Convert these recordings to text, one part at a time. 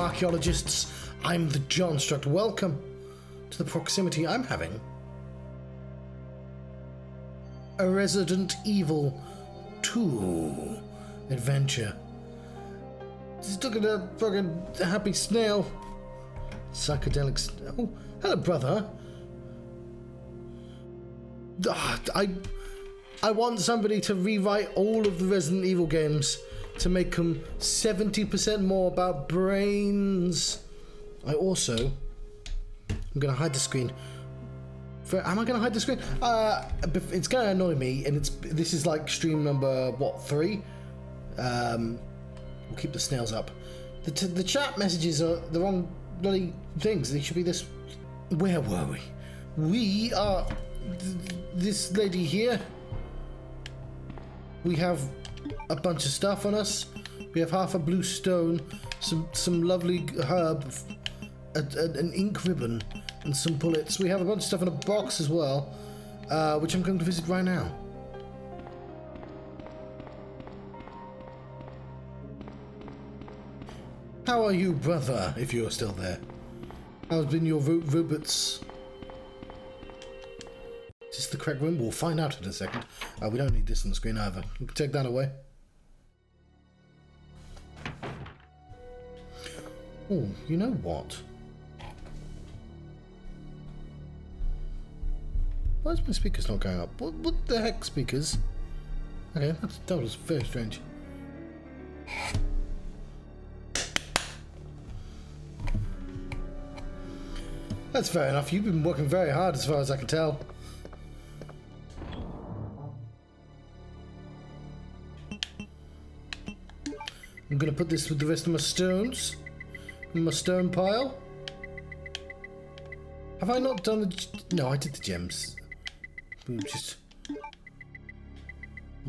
archaeologists. I'm the Johnstruct. Welcome to the proximity I'm having. A Resident Evil 2 adventure. Just look at a fucking happy snail. Psychedelic. Oh, hello, brother. I want somebody to rewrite all of the Resident Evil games to make them 70% more about brains. I'm going to hide the screen. Am I going to hide the screen? It's going to annoy me, and this is like stream number, what, 3? We'll keep the snails up. The chat messages are the wrong bloody things. They should be this. Where were we? We are this lady here. We have a bunch of stuff on us. We have half a blue stone, some lovely herb, an ink ribbon, and some bullets. We have a bunch of stuff in a box as well, which I'm going to visit right now. How are you, brother, if you're still there? How's been your robots? Is this the correct room? We'll find out in a second. We don't need this on the screen either. We can take that away. Oh, you know what? Why is my speakers not going up? What the heck, speakers? Okay, that was very strange. That's fair enough. You've been working very hard as far as I can tell. I'm going to put this with the rest of my stones in my stone pile. Have I not done the... No, I did the gems. We'll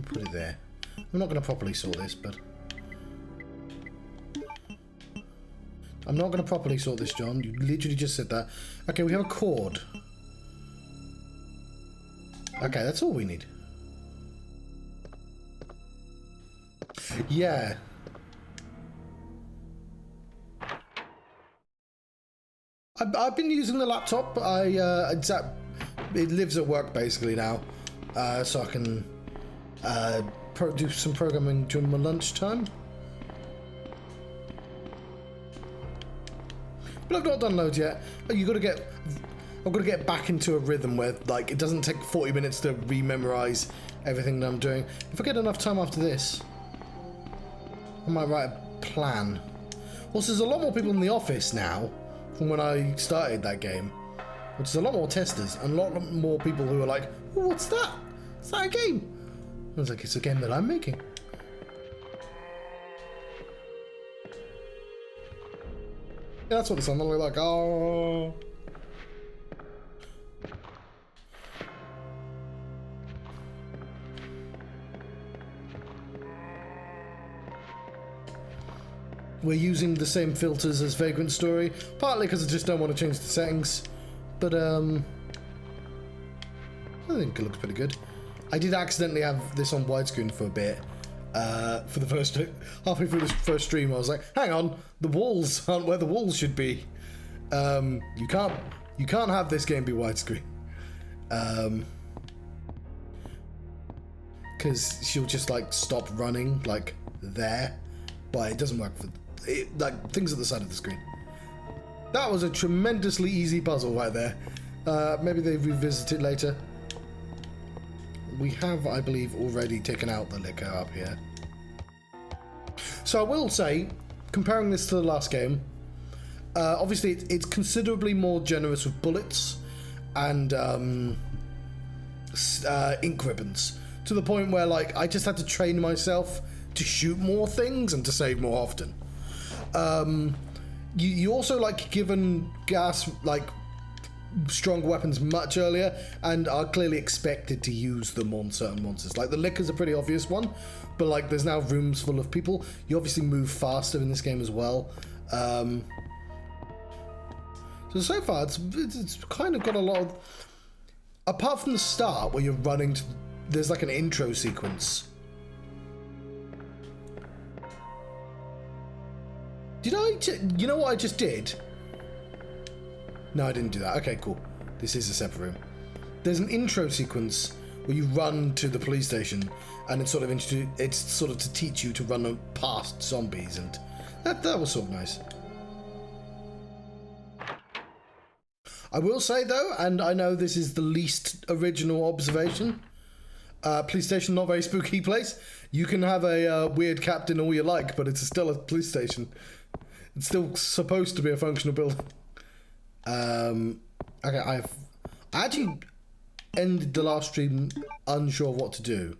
put it there. I'm not going to properly sort this, but... I'm not going to properly sort this, John. You literally just said that. Okay, we have a cord. Okay, that's all we need. Yeah. I've been using the laptop. It lives at work basically now, so I can do some programming during my lunchtime. But I've not done loads yet. I've got to get back into a rhythm where like it doesn't take 40 minutes to re-memorize everything that I'm doing. If I get enough time after this, I might write a plan. Also, there's a lot more people in the office now from when I started that game, which is a lot more testers and a lot more people who are like, oh, what's that? Is that a game? I was like, it's a game that I'm making. Yeah, that's what it sounded like. Oh. We're using the same filters as Vagrant Story, partly because I just don't want to change the settings, but I think it looks pretty good. I did accidentally have this on widescreen for a bit. For the first halfway through this first stream, I was like, "Hang on, the walls aren't where the walls should be. You can't have this game be widescreen, because she'll just like stop running like there, but it doesn't work for like things at the side of the screen." That was a tremendously easy puzzle right there. Maybe they revisit it later. We have, I believe, already taken out the liquor up here. So I will say, comparing this to the last game, obviously it's considerably more generous with bullets and ink ribbons, to the point where like I just had to train myself to shoot more things and to save more often. You also like given gas like strong weapons much earlier and are clearly expected to use them on certain monsters. Like the liquor's a pretty obvious one, but like there's now rooms full of people. You obviously move faster in this game as well. So far it's kind of got a lot of, apart from the start where you're running to, there's like an intro sequence. Did I? You know what I just did? No, I didn't do that. Okay, cool. This is a separate room. There's an intro sequence where you run to the police station, and it's sort of to teach you to run past zombies, and that was sort of nice. I will say though, and I know this is the least original observation, police station, not very spooky place. You can have a weird captain all you like, but it's still a police station. It's still supposed to be a functional building. Okay, I actually ended the last stream unsure of what to do,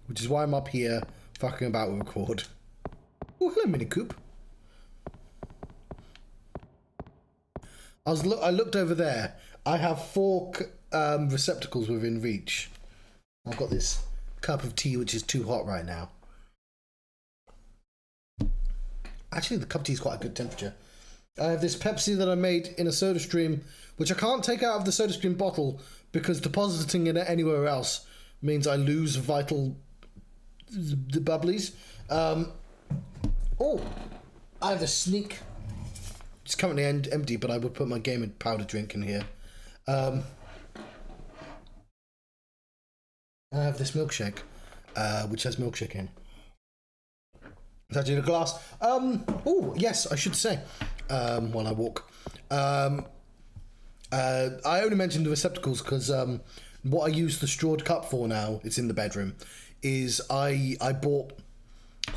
which is why I'm up here fucking about with record. Oh, hello, Mini Coop. I looked over there. I have 4 receptacles within reach. I've got this cup of tea, which is too hot right now. Actually, the cup of tea is quite a good temperature. I have this Pepsi that I made in a soda stream, which I can't take out of the soda stream bottle because depositing it anywhere else means I lose vital the bubblies. Oh, I have a sneak. It's currently empty, but I would put my gamer powder drink in here. I have this milkshake, which has milkshake in. It's actually in a glass. Oh, yes, I should say, while I walk. I only mentioned the receptacles because what I use the strawed cup for now, it's in the bedroom, is I bought...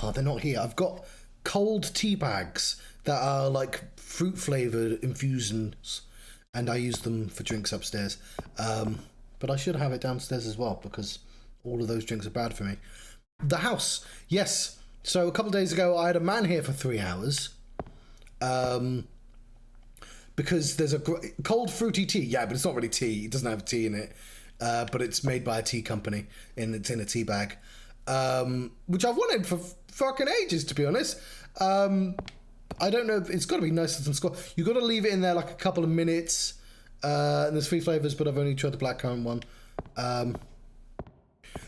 Oh, they're not here. I've got cold tea bags that are like fruit-flavoured infusions, and I use them for drinks upstairs. But I should have it downstairs as well because all of those drinks are bad for me. The house, yes. So a couple of days ago, I had a man here for 3 hours. Because there's a cold fruity tea. Yeah, but it's not really tea. It doesn't have tea in it. But it's made by a tea company, and it's in a tea bag. Which I've wanted for fucking ages, to be honest. I don't know if it's got to be nicer than Scotch. You've got to leave it in there like a couple of minutes. And there's 3 flavours, but I've only tried the blackcurrant one.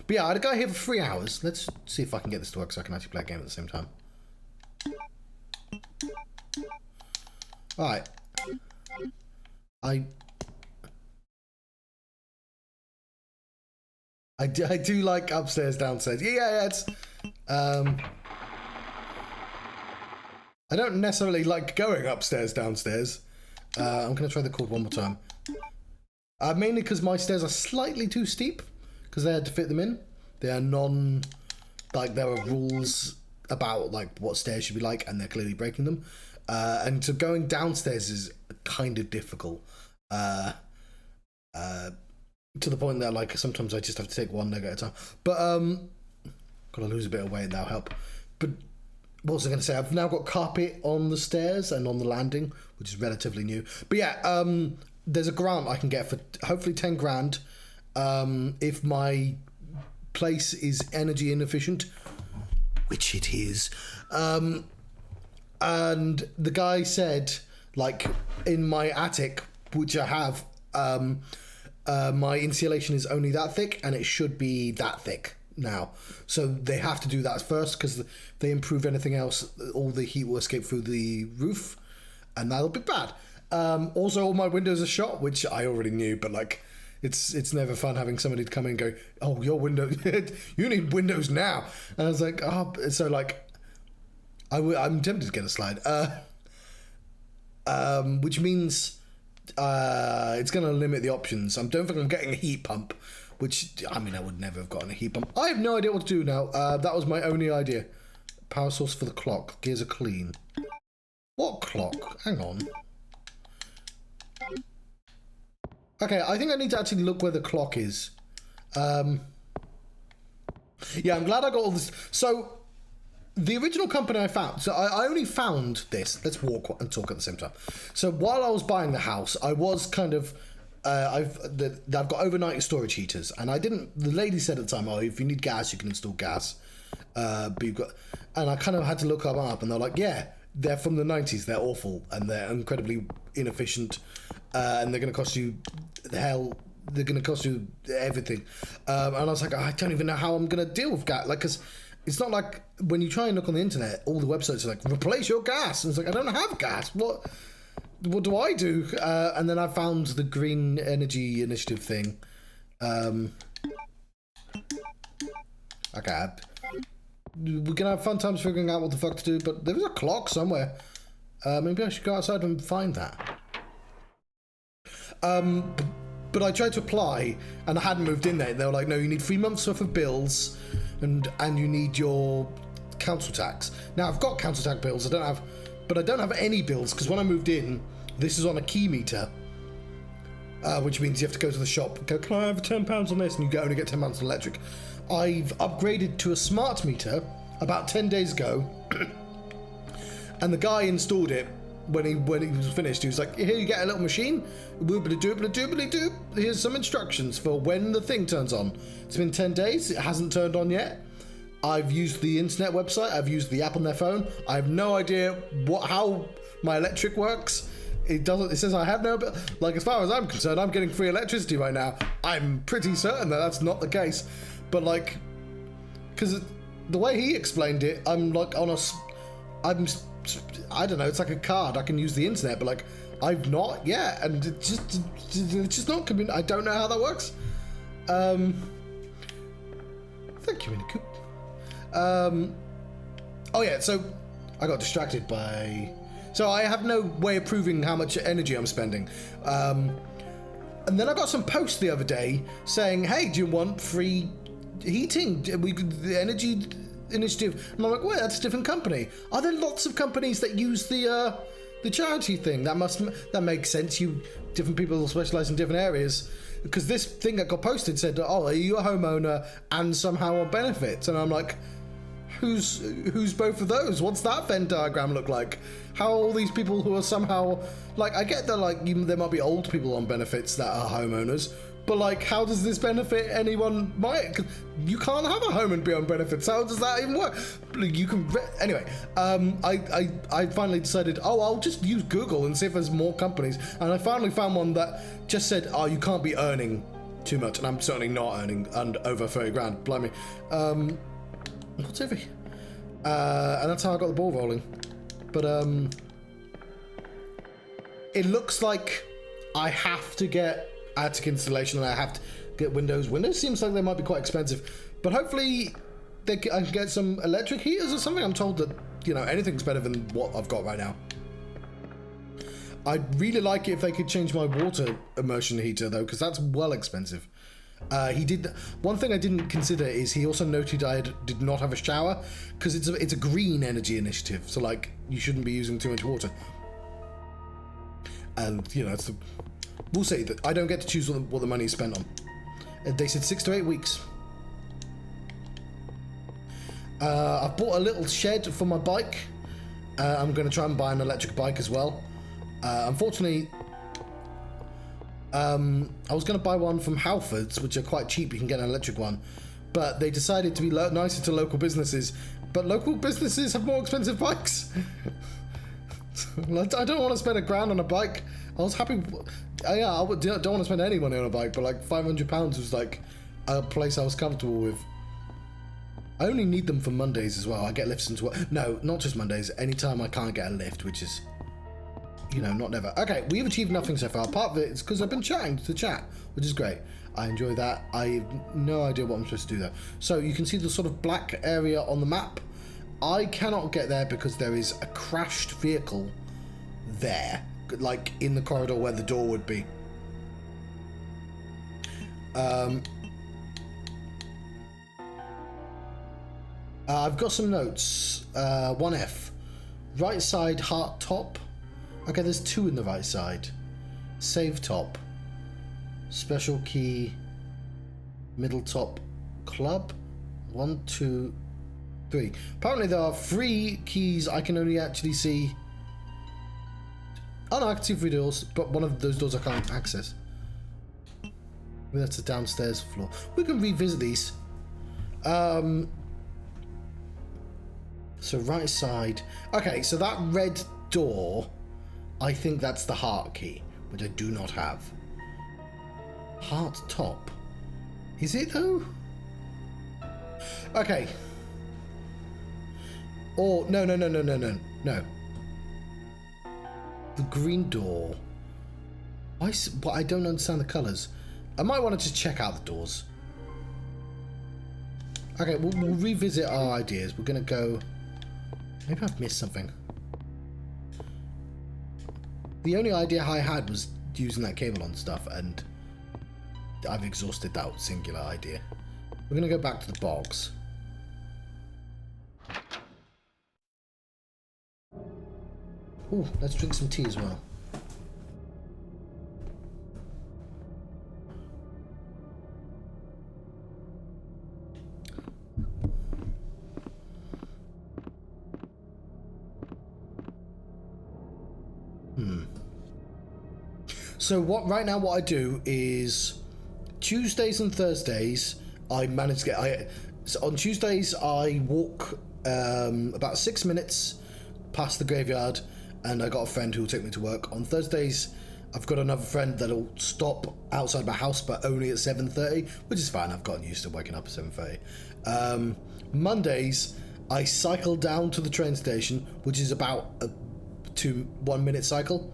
But yeah, I had a guy here for 3 hours. Let's see if I can get this to work so I can actually play a game at the same time. Alright. I do like upstairs, downstairs. Yeah, it's... I don't necessarily like going upstairs, downstairs. I'm going to try the chord one more time. Mainly because my stairs are slightly too steep, because they had to fit them in. They are there are rules about like what stairs should be like, and they're clearly breaking them. And so going downstairs is kind of difficult. To the point that like sometimes I just have to take one leg at a time. But gotta lose a bit of weight and that'll help. But what was I going to say? I've now got carpet on the stairs and on the landing, which is relatively new. But yeah, there's a grant I can get for hopefully 10 grand if my place is energy inefficient, which it is. And the guy said, like, in my attic, which I have, my insulation is only that thick, and it should be that thick now. So they have to do that first, because if they improve anything else, all the heat will escape through the roof, and that'll be bad. Also, all my windows are shot, which I already knew, but like, it's never fun having somebody come in and go, oh, your window, you need windows now. And I was like, oh, so like, I'm tempted to get a slide, which means it's going to limit the options. I don't think I'm getting a heat pump, which, I mean, I would never have gotten a heat pump. I have no idea what to do now. That was my only idea. Power source for the clock. Gears are clean. What clock? Hang on. Okay, I think I need to actually look where the clock is. Yeah, I'm glad I got all this. So, the original company I found, so I only found this. Let's walk and talk at the same time. So, while I was buying the house, I was kind of, I've got overnight storage heaters, and the lady said at the time, oh, if you need gas, you can install gas. But you've got, and I kind of had to look them up, and they're like, yeah, they're from the 90s, they're awful, and they're incredibly inefficient, and they're going to cost you they're going to cost you everything. And I was like, I don't even know how I'm going to deal with gas, like, because it's not like when you try and look on the internet, all the websites are like, replace your gas. And it's like, I don't have gas. What do I do? And then I found the Green Energy Initiative thing. Okay. We're gonna have fun times figuring out what the fuck to do, but there was a clock somewhere. Maybe I should go outside and find that. But I tried to apply and I hadn't moved in there. They were like, no, you need 3 months worth of bills and you need your council tax. Now I've got council tax bills, but I don't have any bills because when I moved in, this is on a key meter, which means you have to go to the shop and go, can I have £10 on this? And you only get £10 on electric. I've upgraded to a smart meter about 10 days ago, and the guy installed it. When he was finished, he was like, here you get a little machine, doobly-doobly-doobly-doop. Here's some instructions for when the thing turns on. It's been 10 days, it hasn't turned on yet. I've used the internet website, I've used the app on their phone. I have no idea how my electric works. It says I have no, but like, as far as I'm concerned, I'm getting free electricity right now. I'm pretty certain that that's not the case. But like, because the way he explained it, I'm like I don't know, it's like a card. I can use the internet, but like, I've not yet, and it's just not convenient. I don't know how that works. Thank you, Winnie Coop. Oh yeah, so I got distracted by... So I have no way of proving how much energy I'm spending. And then I got some posts the other day saying, hey, do you want free heating? The energy initiative. And I'm like, wait, that's a different company. Are there lots of companies that use the charity thing? That makes sense. Different people specialize in different areas. Because this thing that got posted said, oh, are you a homeowner and somehow on benefits? And I'm like, who's both of those? What's that Venn diagram look like? How are all these people who are somehow, like, I get that, like, there might be old people on benefits that are homeowners, but like, how does this benefit anyone? You can't have a home and be on benefits. How does that even work? You can anyway. I finally decided, I'll just use Google and see if there's more companies, and I finally found one that just said, oh, you can't be earning too much, and I'm certainly not earning over 30 grand. Blimey. What's over here? And that's how I got the ball rolling. But it looks like I have to get attic installation and I have to get windows. Windows seems like they might be quite expensive, but hopefully I can get some electric heaters or something. I'm told that, you know, anything's better than what I've got right now. I'd really like it if they could change my water immersion heater though, because that's well expensive. One thing I didn't consider is he also noted I did not have a shower because it's a green energy initiative, so like you shouldn't be using too much water. And you know, we'll say that I don't get to choose what the money is spent on. They said 6 to 8 weeks. I've bought a little shed for my bike. I'm going to try and buy an electric bike as well. Unfortunately, I was going to buy one from Halfords, which are quite cheap. You can get an electric one, but they decided to be nicer to local businesses. But local businesses have more expensive bikes. I don't want to spend £1,000 on a bike. I was happy. Yeah, I don't want to spend any money on a bike, but like £500 was like a place I was comfortable with. I only need them for Mondays as well. I get lifts into work. No, not just Mondays. Anytime I can't get a lift, which is, you know, not never. Okay, we've achieved nothing so far. Part of it is because I've been chatting to the chat, which is great. I enjoy that. I have no idea what I'm supposed to do though. So you can see the sort of black area on the map. I cannot get there because there is a crashed vehicle there, like in the corridor where the door would be. I've got some notes. 1F. Right side, heart top. Okay, there's 2 in the right side. Save top. Special key. Middle top. Club. 1, 2, 3. Apparently there are 3 keys I can only actually see. Oh no, I can see 3 doors, but one of those doors I can't access. Maybe that's the downstairs floor. We can revisit these. So right side. Okay, so that red door, I think that's the heart key, which I do not have. Heart top. Is it though? Okay. Or, no. No. The green door. But I don't understand the colours. I might want to just check out the doors. Okay, we'll revisit our ideas. We're going to go... Maybe I've missed something. The only idea I had was using that cable on stuff, and I've exhausted that singular idea. We're going to go back to the bogs. Ooh, let's drink some tea as well. So right now what I do is Tuesdays and Thursdays I manage to get... So on Tuesdays I walk about 6 minutes past the graveyard, and I got a friend who will take me to work. On Thursdays I've got another friend that'll stop outside my house, but only at 7:30, which is fine. I've gotten used to waking up at 7:30. Mondays I cycle down to the train station, which is about a 1 minute cycle.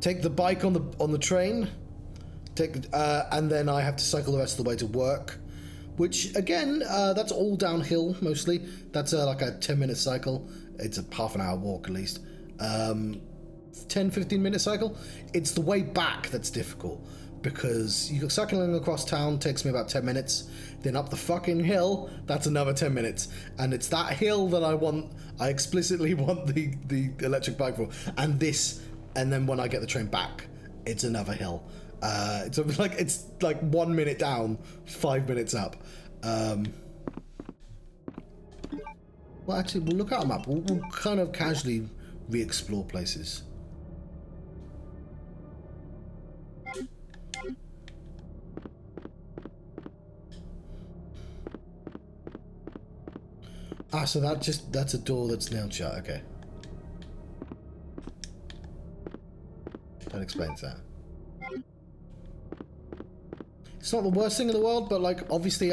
Take the bike on the train, and then I have to cycle the rest of the way to work, which again, that's all downhill mostly. That's like a 10-minute cycle. It's a half an hour walk at least. 10-15 minute cycle. It's the way back that's difficult, because you're cycling across town takes me about 10 minutes, then up the fucking hill, that's another 10 minutes, and it's that hill that I explicitly want the electric bike for, and then when I get the train back, it's another hill. It's like 1 minute down, 5 minutes up. Well, actually, we'll look at a map. We'll kind of casually re-explore places. Ah, so that's a door that's nailed shut. Okay. That explains that. It's not the worst thing in the world, but like obviously,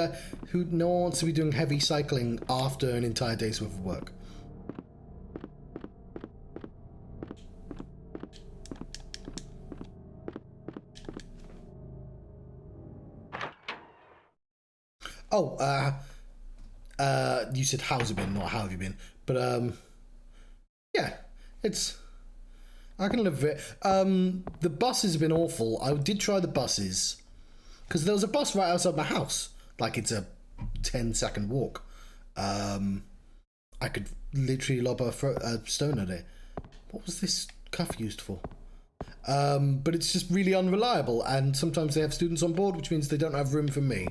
no one wants to be doing heavy cycling after an entire day's worth of work. Oh, you said how's it been, not how have you been, but yeah, I can live with it. The buses have been awful. I did try the buses, because there was a bus right outside my house. Like, it's a 10-second walk. I could literally lob a stone at it. What was this cuff used for? But it's just really unreliable, and sometimes they have students on board, which means they don't have room for me.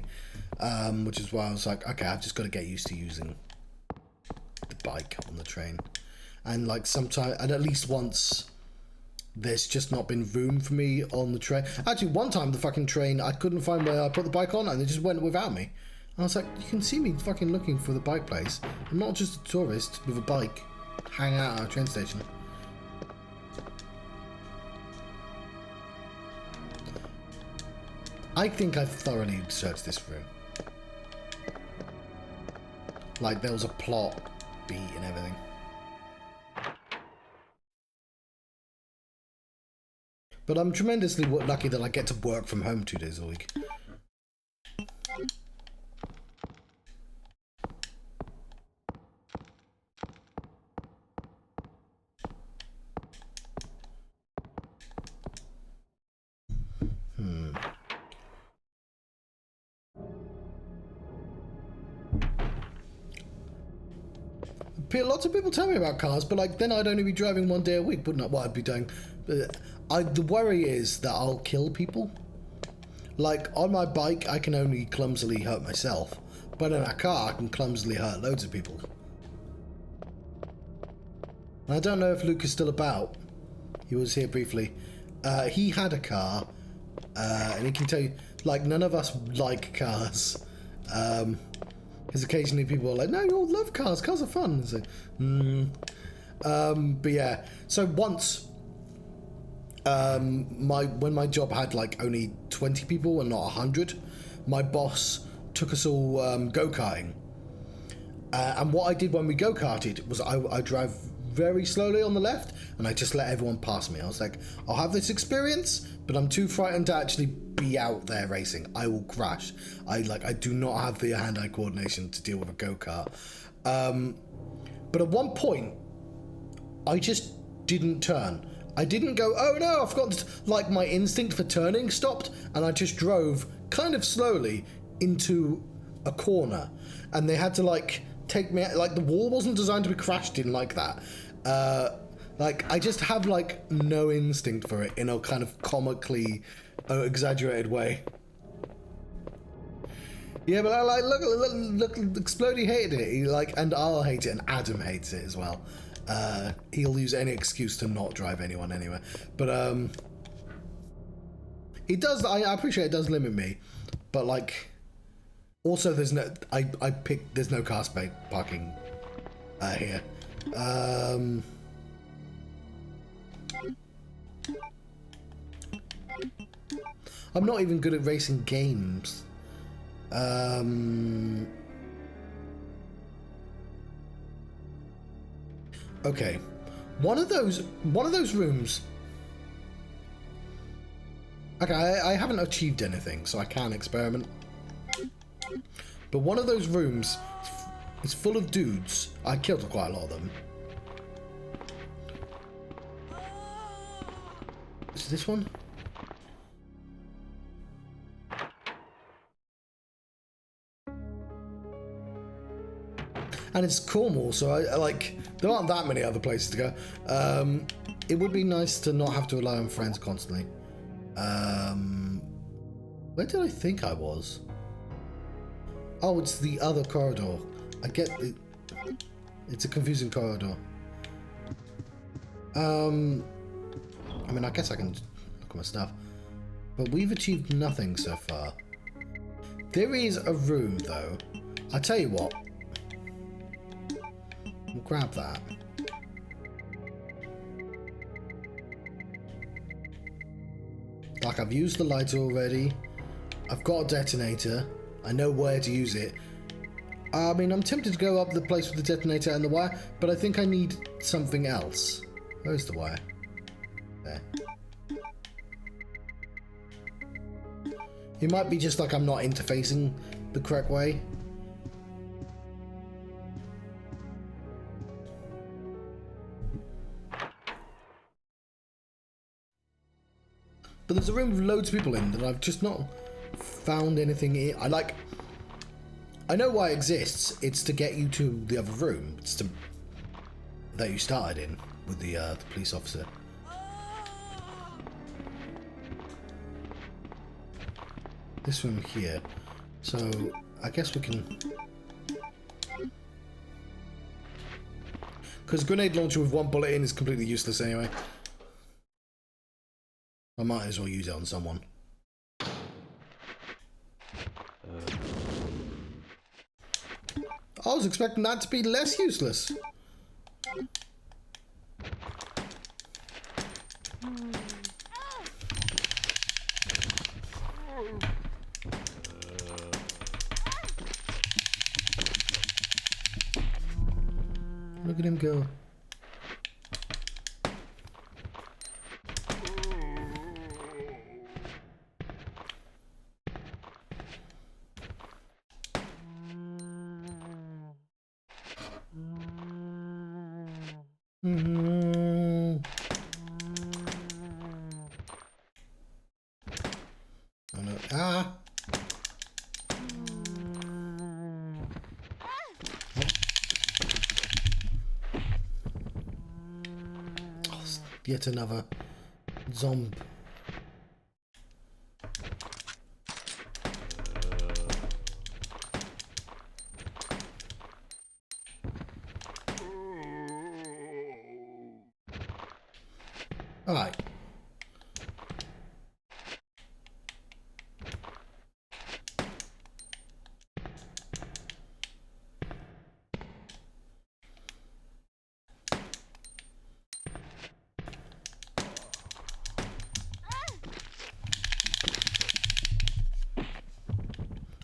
Which is why I was like, okay, I've just got to get used to using the bike on the train. And like sometimes, and at least once, there's just not been room for me on the train. Actually, one time the fucking train, I couldn't find where I put the bike on, and they just went without me. I was like, you can see me fucking looking for the bike place. I'm not just a tourist with a bike hanging out at a train station. I think I've thoroughly searched this room. Like, there was a plot beat and everything. But I'm tremendously lucky that I get to work from home 2 days a week. Lots of people tell me about cars, but like then I'd only be driving 1 day a week, but not what I'd be doing. The worry is that I'll kill people. Like on my bike, I can only clumsily hurt myself, but in a car, I can clumsily hurt loads of people. And I don't know if Luke is still about. He was here briefly. He had a car, and he can tell you, like, none of us like cars. Because occasionally people are like, no, you all love cars. Cars are fun. It's like, but yeah. So once, when my job had like only 20 people and not 100, my boss took us all go-karting. And what I did when we go-karted was I drive very slowly on the left, and I just let everyone pass me. I was like, I'll have this experience, but I'm too frightened to actually be out there racing. I will crash. I do not have the hand-eye coordination to deal with a go-kart. But at one point, I just didn't turn. I didn't go, oh no, I've got, like, my instinct for turning stopped, and I just drove kind of slowly into a corner, and they had to, like, take me, like, the wall wasn't designed to be crashed in like that. Like, I just have, like, no instinct for it in a kind of comically exaggerated way. Yeah, but I like, look, Explodey hated it, and I'll hate it, and Adam hates it as well. He'll use any excuse to not drive anyone anywhere. But, it does, I appreciate it does limit me, but, like, also there's no, there's no car space parking, here. I'm not even good at racing games. Okay, one of those rooms. Okay, I haven't achieved anything, so I can experiment. But one of those rooms is full of dudes. I killed quite a lot of them. Is this one? And it's Cornwall, so I like, there aren't that many other places to go. It would be nice to not have to rely on friends constantly. Where did I think I was? Oh, it's the other corridor. I get it. It's a confusing corridor. I mean, I guess I can look at my stuff. But we've achieved nothing so far. There is a room, though. I tell you what. We'll grab that. Like, I've used the lighter already. I've got a detonator. I know where to use it. I mean, I'm tempted to go up the place with the detonator and the wire, but I think I need something else. Where's the wire? There. It might be just like I'm not interfacing the correct way. But there's a room with loads of people in that I've just not found anything in. I know why it exists. It's to get you to the other room. It's to that you started in with the police officer. This room here. So I guess we can. Because grenade launcher with one bullet in is completely useless anyway. I might as well use it on someone. I was expecting that to be less useless. Look at him go. Oh no. Ah! Oh, yet another zombie. All right.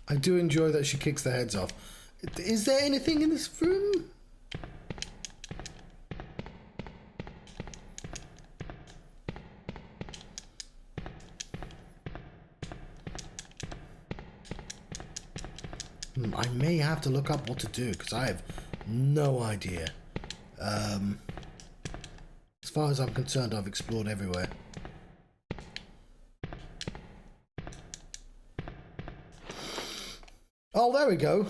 I do enjoy that she kicks their heads off. Is there anything in this room? I may have to look up what to do because I have no idea. As far as I'm concerned, I've explored everywhere. Oh, there we go.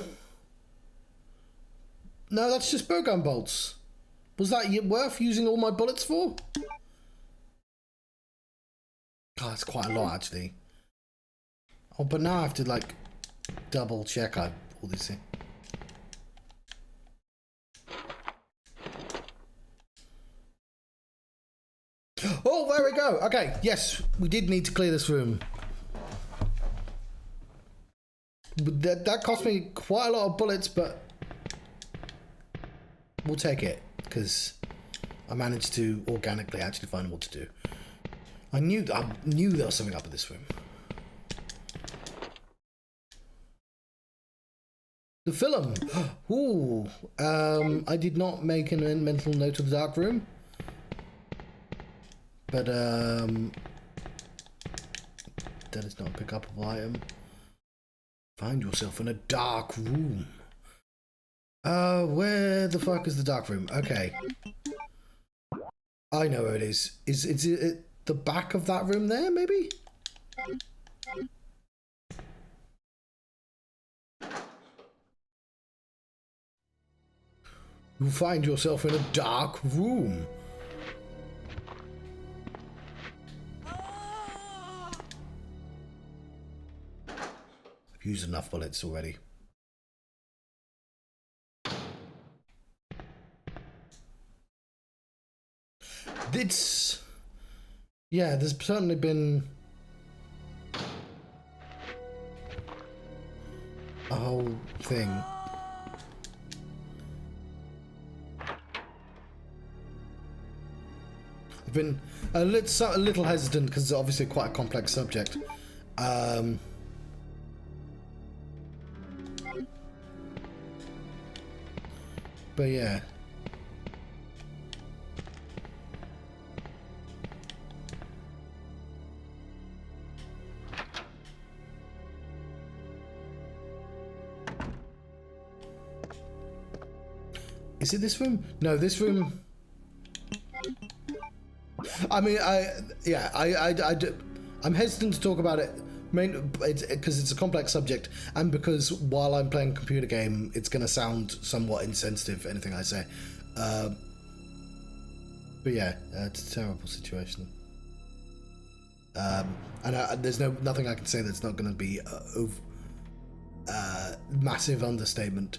No, that's just bow gun bolts. Was that worth using all my bullets for? Oh, that's quite a lot, actually. Oh, but now I have to, like, double check all this thing. Oh, there we go. Okay, yes, we did need to clear this room. That cost me quite a lot of bullets, but we'll take it because I managed to organically actually find what to do. I knew there was something up in this room. The film. Ooh. I did not make a mental note of the dark room, but that is not a pick-upable item. Find yourself in a dark room. Where the fuck is the dark room? Okay. I know where it is. Is it the back of that room there, maybe? You find yourself in a dark room. I've used enough bullets already. It's... yeah, there's certainly been a whole thing. I've been a little hesitant because it's obviously quite a complex subject. But yeah. Is it this room? No, this room. I mean, I'm hesitant to talk about it, because it's a complex subject, and because while I'm playing a computer game, it's going to sound somewhat insensitive, anything I say. But yeah, it's a terrible situation. And there's nothing I can say that's not going to be massive understatement.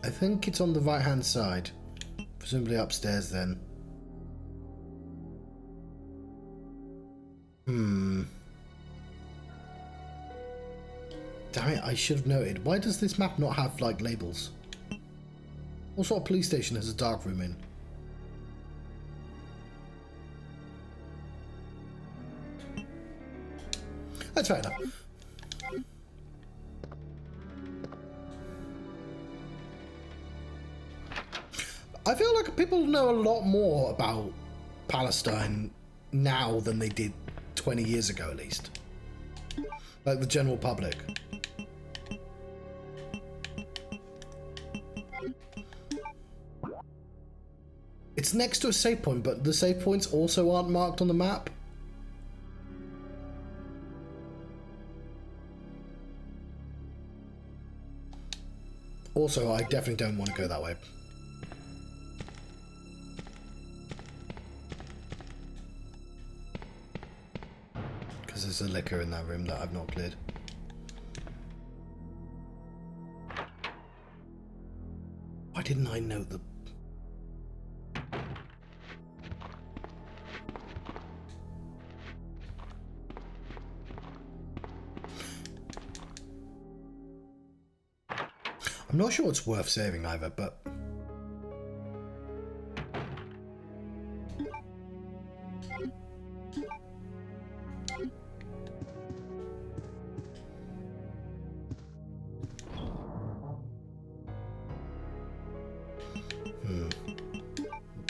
I think it's on the right-hand side. Presumably upstairs, then. Damn it, I should have noted. Why does this map not have, like, labels? What sort of police station has a dark room in? That's fair enough. I feel like people know a lot more about Palestine now than they did 20 years ago, at least. Like the general public. It's next to a save point, but the save points also aren't marked on the map. Also, I definitely don't want to go that way. Because there's a liquor in that room that I've not cleared. Why didn't I note the... I'm not sure it's worth saving either, but...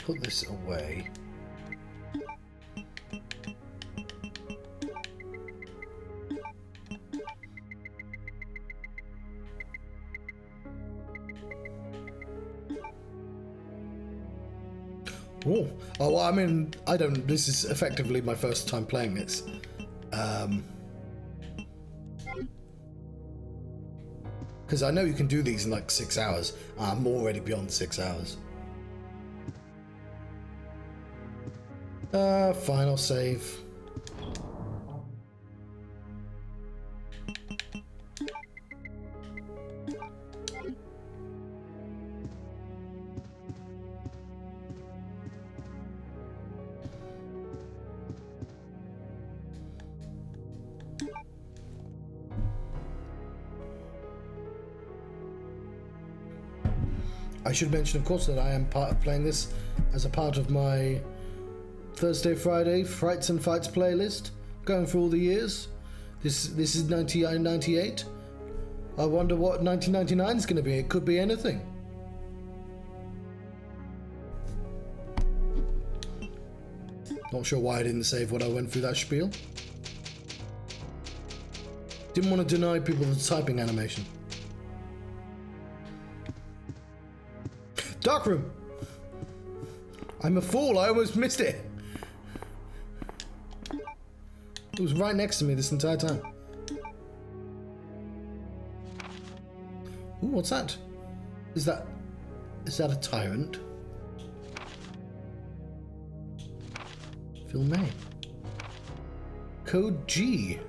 put this away. Oh, well, I mean, I don't. This is effectively my first time playing this. Because I know you can do these in like 6 hours. I'm already beyond 6 hours. Fine, I'll save. I should mention, of course, that I am playing this as a part of my Thursday, Friday Frights and Fights playlist, going through all the years. This is 1998. I wonder what 1999 is going to be. It could be anything. Not sure why I didn't save when I went through that spiel. Didn't want to deny people the typing animation. Darkroom! I'm a fool, I almost missed it. It was right next to me this entire time. Ooh, what's that? Is that a tyrant? Phil May. Code G.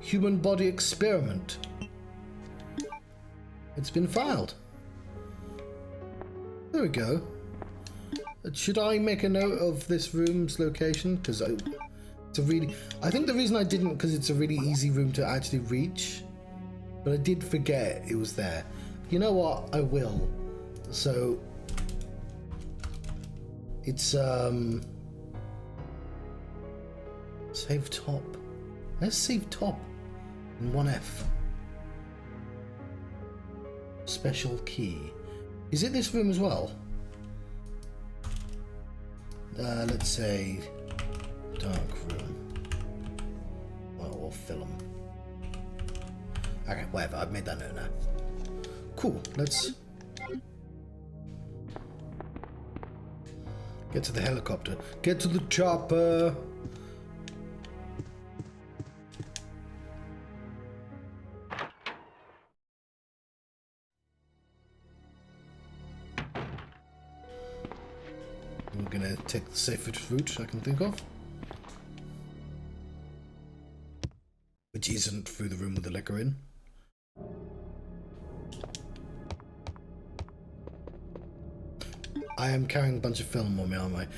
Human body experiment. It's been filed. There we go. Should I make a note of this room's location? Because it's a really... I think the reason I didn't, because it's a really easy room to actually reach. But I did forget it was there. You know what? I will. So... It's, Save top. Let's save top. In 1F. Special key. Is it this room as well? Let's say dark room. Or film. Okay, whatever. I've made that note now. Cool. Let's get to the helicopter. Get to the chopper. I'm gonna take the safest route I can think of, which isn't through the room with the liquor in. I am carrying a bunch of film on me, aren't I?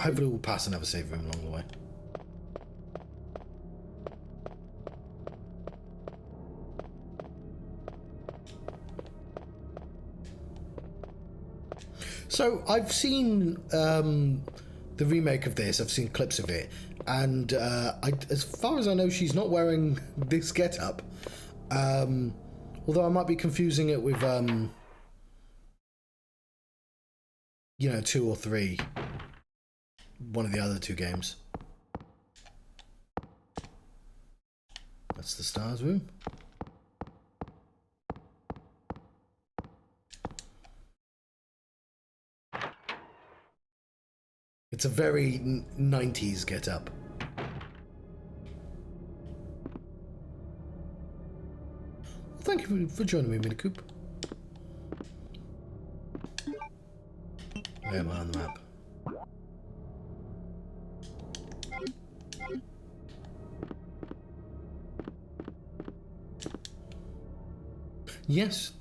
Hopefully we'll pass another save room along the way. So I've seen the remake of this. I've seen clips of it, and as far as I know, she's not wearing this getup. Although I might be confusing it with, you know, 2 or 3, one of the other 2 games. That's the S.T.A.R.S room. It's a very 90s get-up. Well, thank you for joining me, Mini Coop. Where am I on the map? Yes.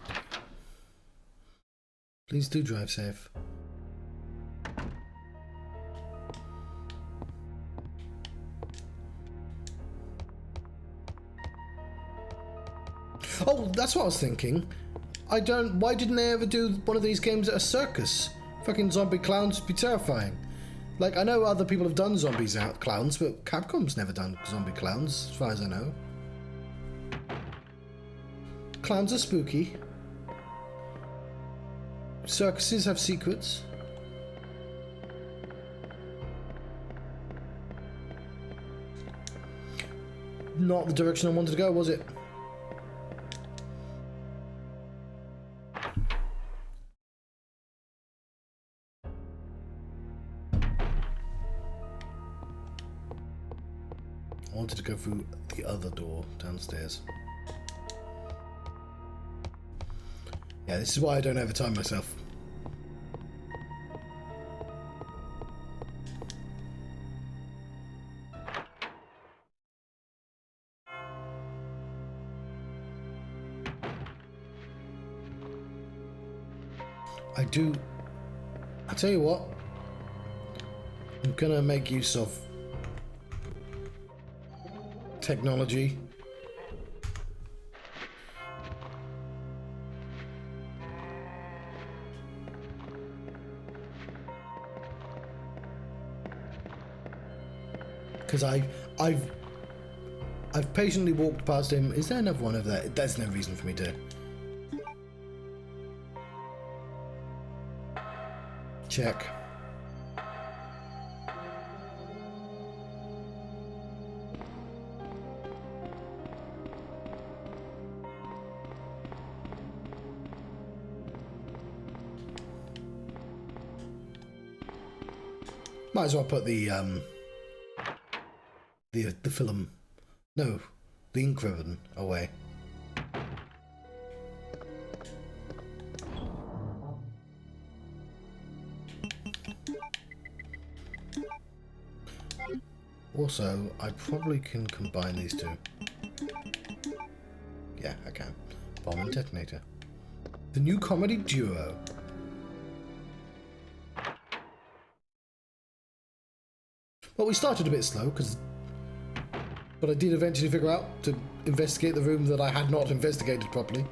Please do drive safe. Oh, that's what I was thinking. Why didn't they ever do one of these games at a circus? Fucking zombie clowns would be terrifying. Like, I know other people have done zombies out clowns, but Capcom's never done zombie clowns, as far as I know. Clowns are spooky. Circuses have secrets. Not the direction I wanted to go, was it? I wanted to go through the other door downstairs. Yeah, this is why I don't have time myself. I'll tell you what, I'm gonna make use of technology. Because I've patiently walked past him. Is there another one over there? There's no reason for me to check. Might as well put the film, no, the ink ribbon away. Also, I probably can combine these two. Yeah, I can. Bomb and detonator. The new comedy duo. Well, we started a bit slow, but I did eventually figure out to investigate the room that I had not investigated properly.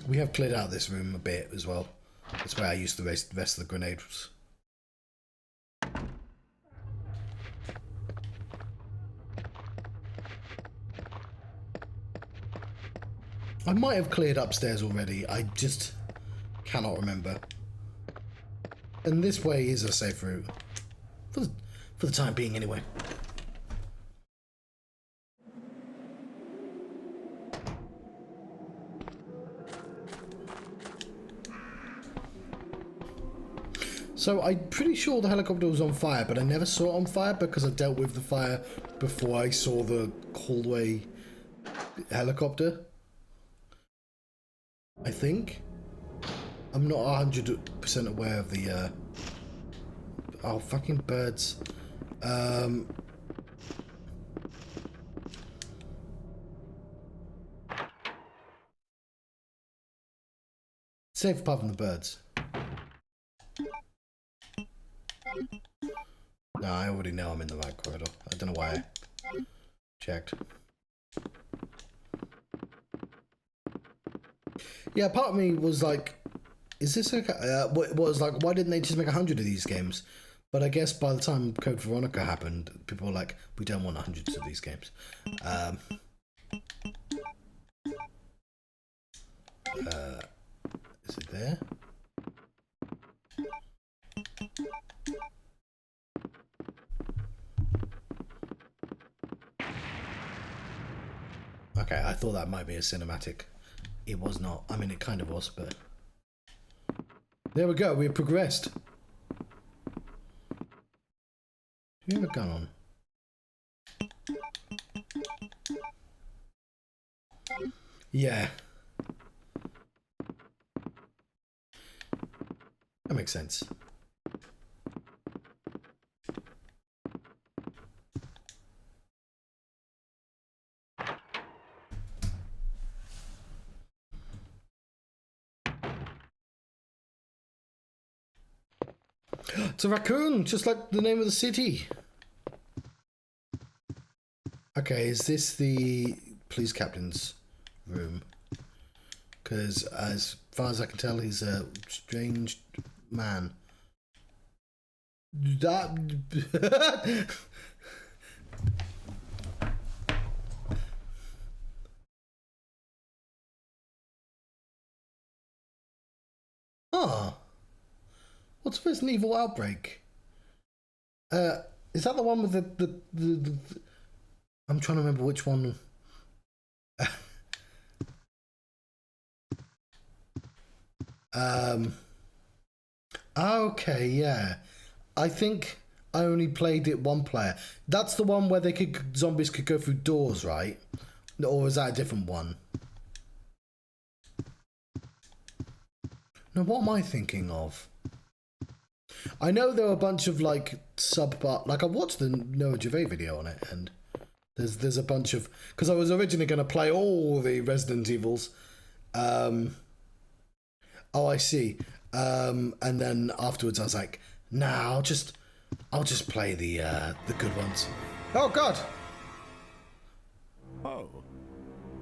We have cleared out this room a bit as well. That's where I used the rest of the grenades. I might have cleared upstairs already, I just cannot remember. And this way is a safe route. For the time being, anyway. So I'm pretty sure the helicopter was on fire, but I never saw it on fire because I dealt with the fire before I saw the hallway helicopter. I think. I'm not 100% aware of the oh, fucking birds. Safe apart from the birds. No, I already know I'm in the right corridor. I don't know why I checked. Yeah, part of me was like, is this okay? Was like, why didn't they just make 100 of these games? But I guess by the time Code Veronica happened, people were like, we don't want hundreds of these games. Is it there? Okay, I thought that might be a cinematic. It was not. I mean, it kind of was, but... There we go, we've progressed. Do you have a gun on? Yeah. That makes sense. It's a raccoon, just like the name of the city. Okay, is this the police captain's room? Because as far as I can tell, he's a strange man. That... Ah, what's Resident Evil Outbreak? Is that the one with the I'm trying to remember which one. Okay, yeah. I think I only played it one player. That's the one where zombies could go through doors, right? Or is that a different one? Now, what am I thinking of? I know there are a bunch of like subpart. Like I watched the Noah Gervais video on it, and there's a bunch of, because I was originally going to play all the Resident Evils. Oh, I see. And then afterwards, I was like, nah, I'll just play the good ones. Oh God! Oh,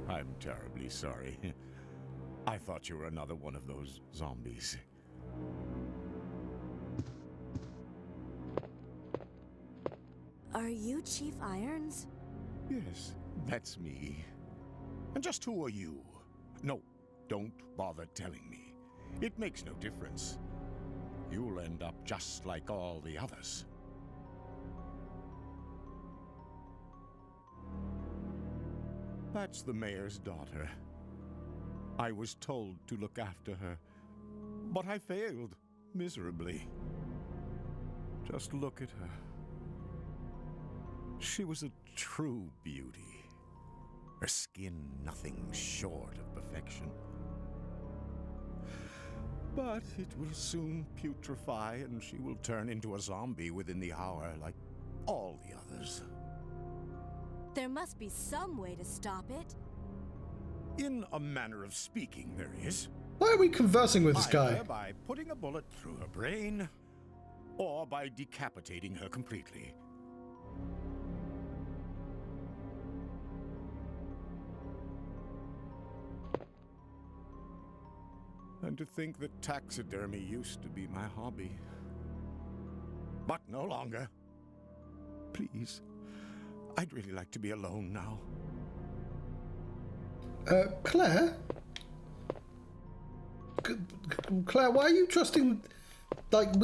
I'm terribly sorry. I thought you were another one of those zombies. Are you Chief Irons? Yes, that's me. And just who are you? No, don't bother telling me. It makes no difference. You'll end up just like all the others. That's the mayor's daughter. I was told to look after her, but I failed miserably. Just look at her. She was a true beauty. Her skin nothing short of perfection. But it will soon putrefy, and she will turn into a zombie within the hour, like all the others. There must be some way to stop it. In a manner of speaking, there is. Why are we conversing with this guy? Either by putting a bullet through her brain, or by decapitating her completely. And to think that taxidermy used to be my hobby. But no longer. Please, I'd really like to be alone now. Claire? Claire, why are you trusting... Like,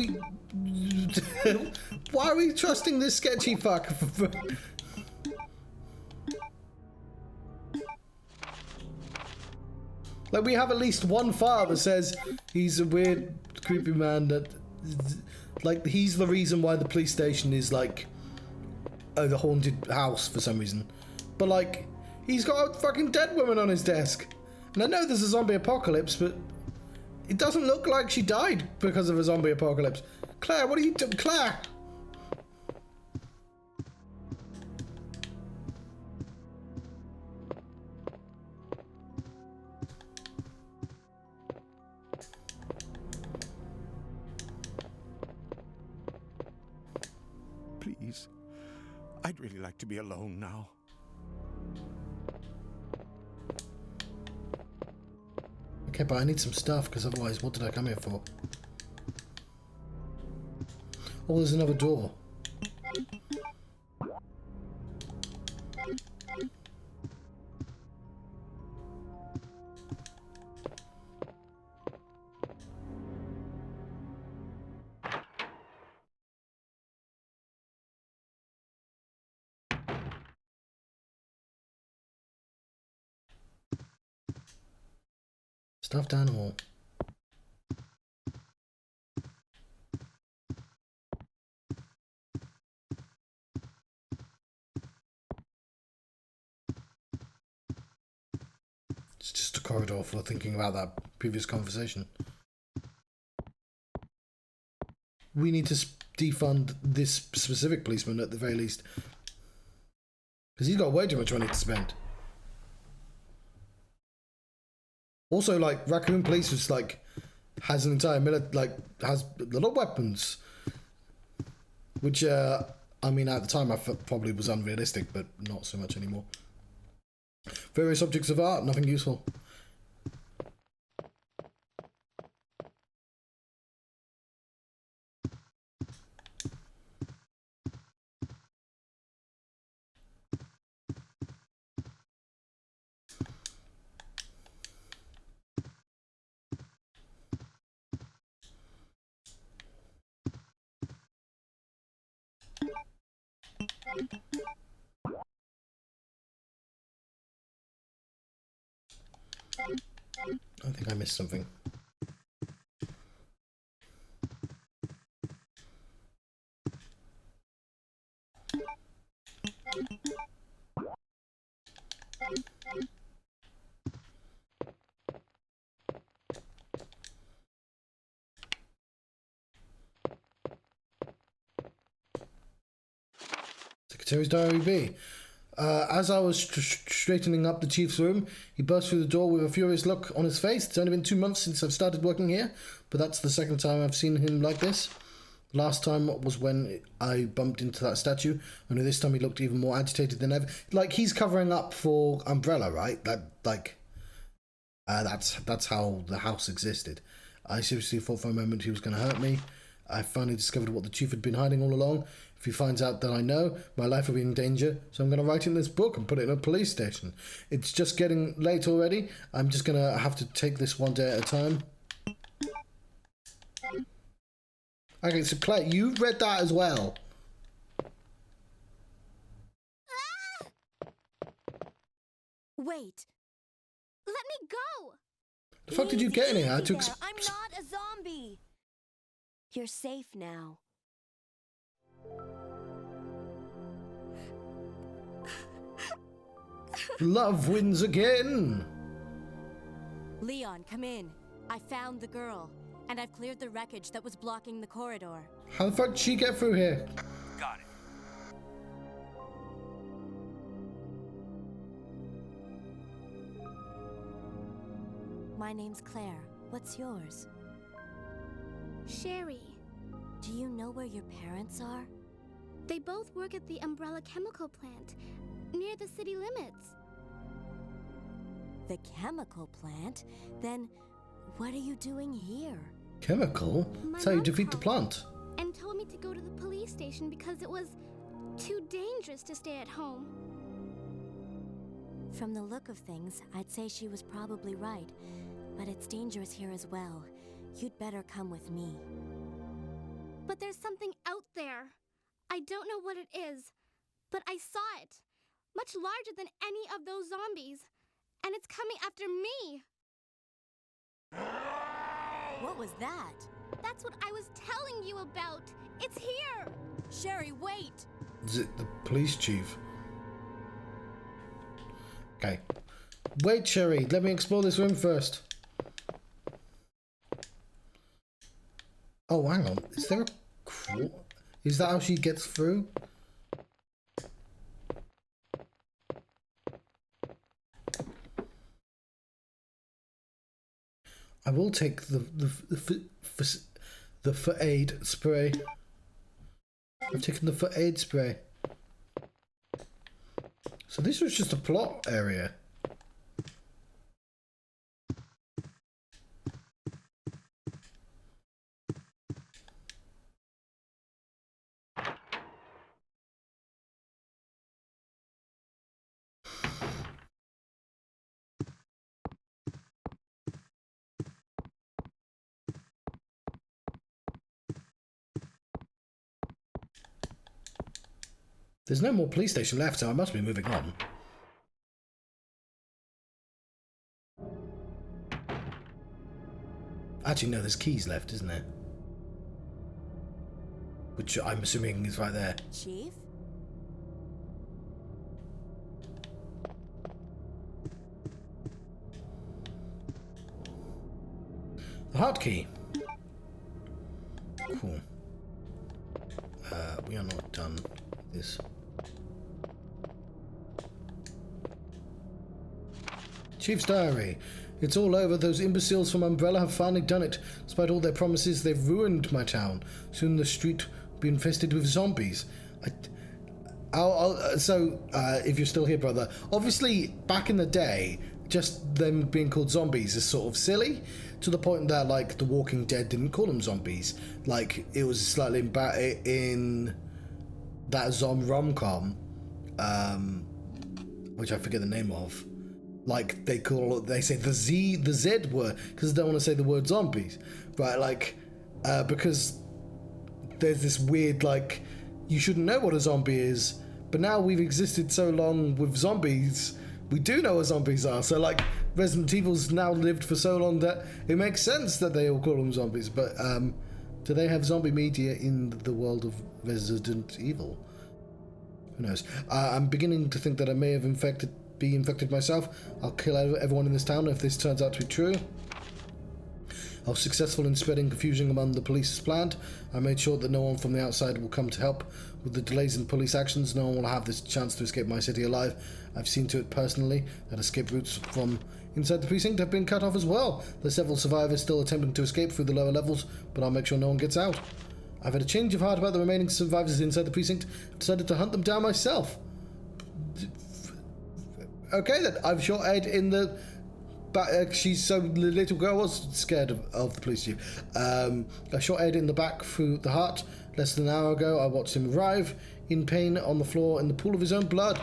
why are we trusting this sketchy fuck? Like, we have at least one file that says he's a weird, creepy man that... Like, he's the reason why the police station is, like, the haunted house for some reason. But, like, he's got a fucking dead woman on his desk. And I know there's a zombie apocalypse, but it doesn't look like she died because of a zombie apocalypse. Claire, what are you doing? Claire! Please, I'd really like to be alone now. Okay, but I need some stuff, because otherwise, what did I come here for? Oh, there's another door. Stuffed animal. It's just a corridor for thinking about that previous conversation. We need to defund this specific policeman at the very least. Because he's got way too much money to spend. Also, like, Raccoon Police was like, has an entire has a lot of weapons. Which, I mean, at the time I probably was unrealistic, but not so much anymore. Various objects of art, nothing useful. I think I missed something. Secretary's Diary B. As I was straightening up the chief's room, he burst through the door with a furious look on his face. It's only been 2 months since I've started working here, but that's the second time I've seen him like this. Last time was when I bumped into that statue, only this time he looked even more agitated than ever. Like, he's covering up for Umbrella, right? That's how the house existed. I seriously thought for a moment he was going to hurt me. I finally discovered what the chief had been hiding all along. If he finds out that I know, my life will be in danger, so I'm going to write it in this book and put it in a police station. It's just getting late already. I'm just going to have to take this one day at a time. Okay, so Claire, you've read that as well. Wait. Let me go! The fuck did you get in here? I'm not a zombie. You're safe now. Love wins again. Leon, come in. I found the girl, and I've cleared the wreckage that was blocking the corridor. How the fuck did she get through here? Got it. My name's Claire. What's yours? Sherry. Do you know where your parents are? They both work at the Umbrella chemical plant, near the city limits. The chemical plant? Then what are you doing here? Chemical? That's how you defeat the plant. And told me to go to the police station because it was too dangerous to stay at home. From the look of things, I'd say she was probably right. But it's dangerous here as well. You'd better come with me. But there's something out there. I don't know what it is, but I saw it. Much larger than any of those zombies. And it's coming after me. What was that? That's what I was telling you about. It's here. Sherry, wait. Is it the police chief? Okay. Wait, Sherry. Let me explore this room first. Oh, hang on. Is there a crawl? Is that how she gets through? I will take the for aid spray. I've taken the for aid spray. So this was just a plot area. There's no more police station left, so I must be moving on. Actually, no, there's keys left, isn't there? Which I'm assuming is right there. Chief? The heart key. Cool. We are not done with this. Chief's diary. It's all over. Those imbeciles from Umbrella have finally done it. Despite all their promises, they've ruined my town. Soon the street will be infested with zombies. If you're still here, brother, obviously back in the day, just them being called zombies is sort of silly, to the point that, like, The Walking Dead didn't call them zombies. Like, it was slightly in that rom-com, which I forget the name of. Like, they say the Z word, because they don't want to say the word zombies, right? Like, because there's this weird, like, you shouldn't know what a zombie is, But now we've existed so long with zombies, we do know what zombies are. So like Resident Evil's now lived for so long that it makes sense that they all call them zombies. But do they have zombie media in the world of Resident Evil? Who knows? I'm beginning to think that I may have be infected myself. I'll kill everyone in this town if this turns out to be true. I was successful in spreading confusion among the police as planned. I made sure that no one from the outside will come to help. With the delays in police actions, no one will have this chance to escape my city alive. I've seen to it personally that escape routes from inside the precinct have been cut off as well. There's several survivors still attempting to escape through the lower levels, but I'll make sure no one gets out. I've had a change of heart about the remaining survivors inside the precinct. I've decided to hunt them down myself. Okay then, I've shot Ed in the back. She's so the little girl was scared of the police chief. I shot Ed in the back through the heart. Less than an hour ago, I watched him writhe in pain on the floor in the pool of his own blood.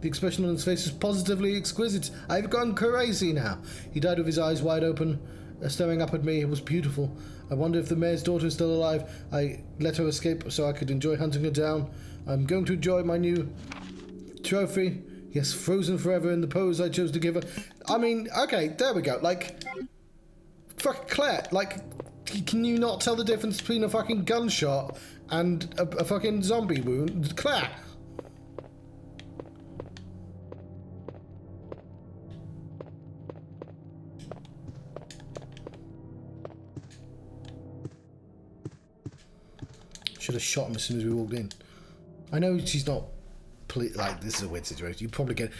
The expression on his face is positively exquisite. I've gone crazy now. He died with his eyes wide open, staring up at me. It was beautiful. I wonder if the mayor's daughter is still alive. I let her escape so I could enjoy hunting her down. I'm going to enjoy my new trophy. Yes, frozen forever in the pose I chose to give her. I mean, okay, there we go. Like, fuck Claire, like, can you not tell the difference between a fucking gunshot and a fucking zombie wound? Claire! Should have shot him as soon as we walked in. I know she's not... Like, this is a weird situation. You probably get...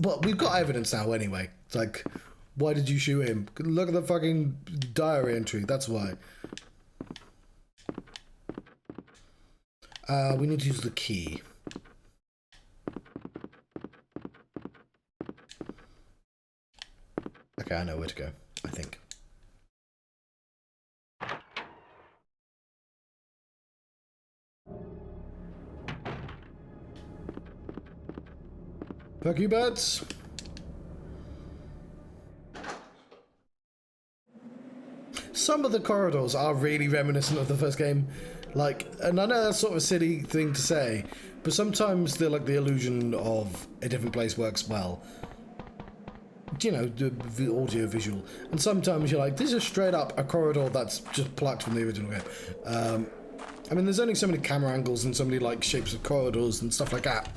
Well, we've got evidence now anyway. It's like, why did you shoot him? Look at the fucking diary entry. That's why. We need to use the key. Okay, I know where to go, I think. Fuck you, birds. Some of the corridors are really reminiscent of the first game. Like, and I know that's sort of a silly thing to say, but sometimes the illusion of a different place works well. You know, the audio visual. And sometimes you're like, this is straight up a corridor that's just plucked from the original game. I mean, there's only so many camera angles and so many like shapes of corridors and stuff like that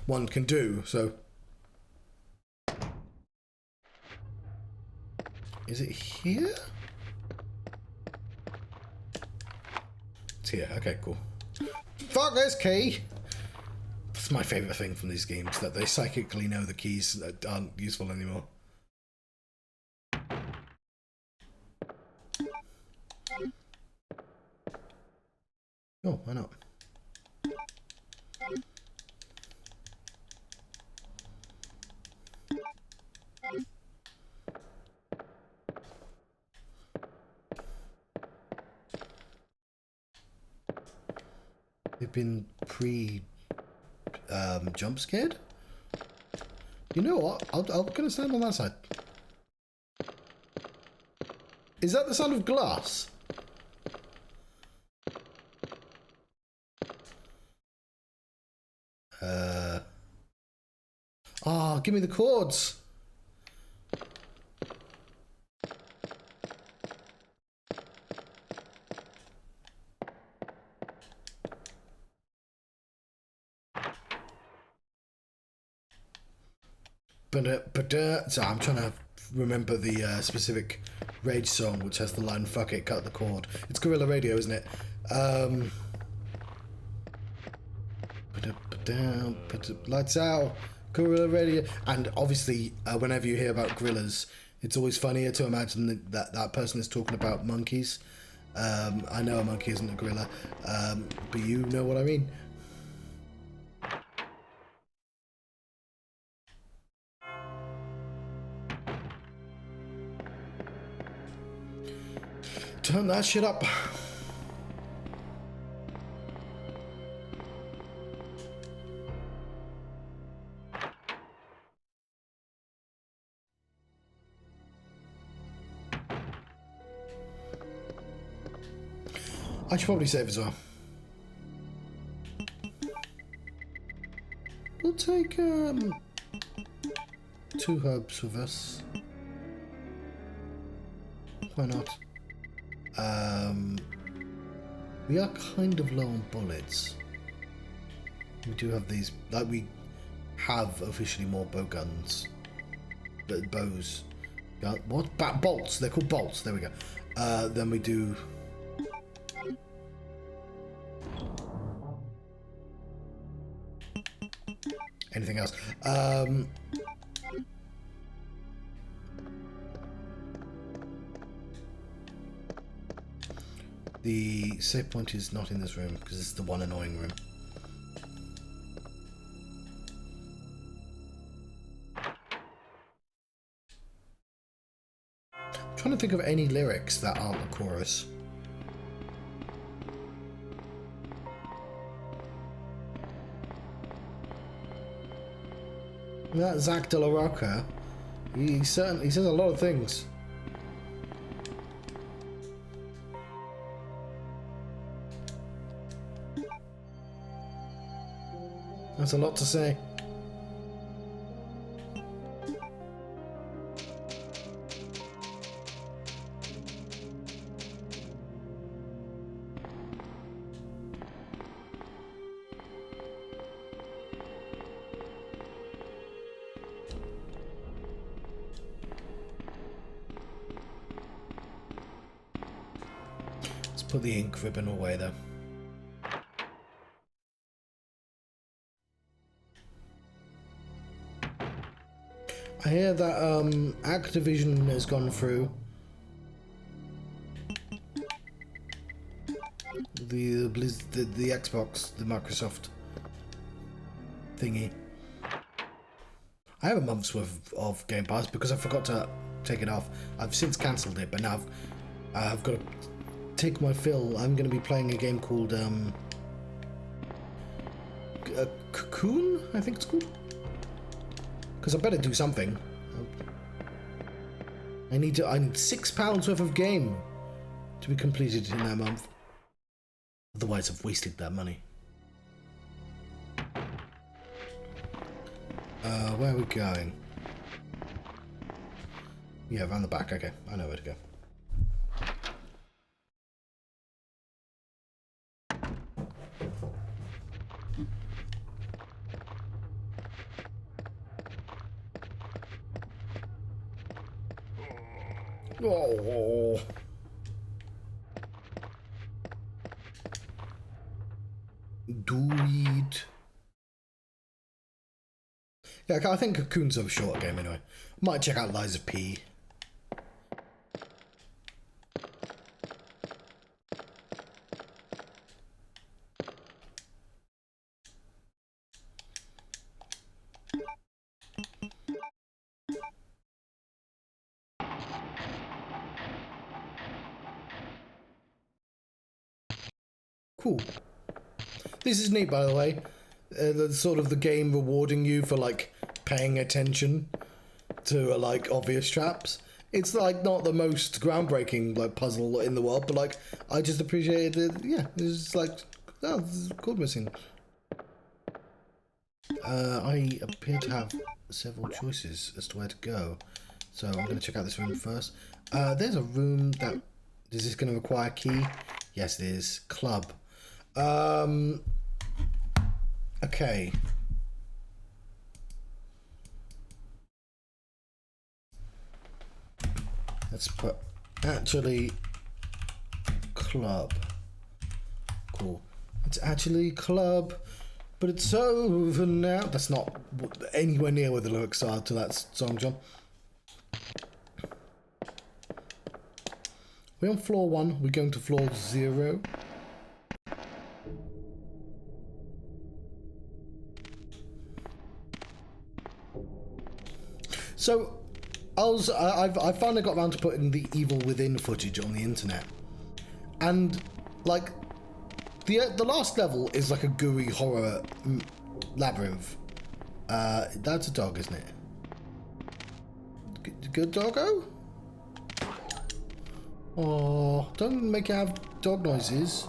one can do, so. Is it here? It's here, okay, cool. Fuck this key! That's my favourite thing from these games, that they psychically know the keys that aren't useful anymore. Oh, why not? They've been jump scared? You know what? I'm gonna stand on that side. Is that the sound of glass? Oh, give me the chords. So I'm trying to remember the specific Rage song which has the line "Fuck it, cut the cord." It's Guerrilla Radio, isn't it? Lights out, Guerrilla Radio. And obviously, whenever you hear about gorillas, it's always funnier to imagine that person is talking about monkeys. I know a monkey isn't a gorilla, but you know what I mean. Turn that shit up. I should probably save as well. We'll take 2 herbs with us. Why not? We are kind of low on bullets. We do have these, like we have officially more bow guns. Bows. What? Bolts. They're called bolts. There we go. Then we do. Anything else? The save point is not in this room because it's the one annoying room. I'm trying to think of any lyrics that aren't the chorus. That Zach De La Rocca, he says a lot of things. That's a lot to say. Let's put the ink ribbon away though. I hear that Activision has gone through the Xbox, the Microsoft thingy. I have a month's worth of Game Pass because I forgot to take it off. I've since cancelled it, but now I've got to take my fill. I'm going to be playing a game called Cocoon, I think it's called. Because I better do something. I need £6 worth of game to be completed in that month. Otherwise, I've wasted that money. Where are we going? Yeah, around the back. Okay, I know where to go. Oh. Do it. Yeah, I think Cocoon's a short game anyway. Might check out Lies of P. Cool. This is neat, by the way. The sort of the game rewarding you for like paying attention to like obvious traps. It's like not the most groundbreaking like puzzle in the world, but like I just appreciated it. Yeah, it's just like, oh, this is cool missing. I appear to have several choices as to where to go, so I'm going to check out this room first. There's a room that is this going to require a key? Yes, it is. Club. Okay. Let's put actually club. Cool. It's actually club, but it's over now. That's not anywhere near where the lyrics are to that song, John. We're on floor 1. We're going to floor 0. So, I finally got around to putting the Evil Within footage on the internet, and like the last level is like a gooey horror labyrinth. That's a dog, isn't it? Good doggo? Oh, don't make it have dog noises.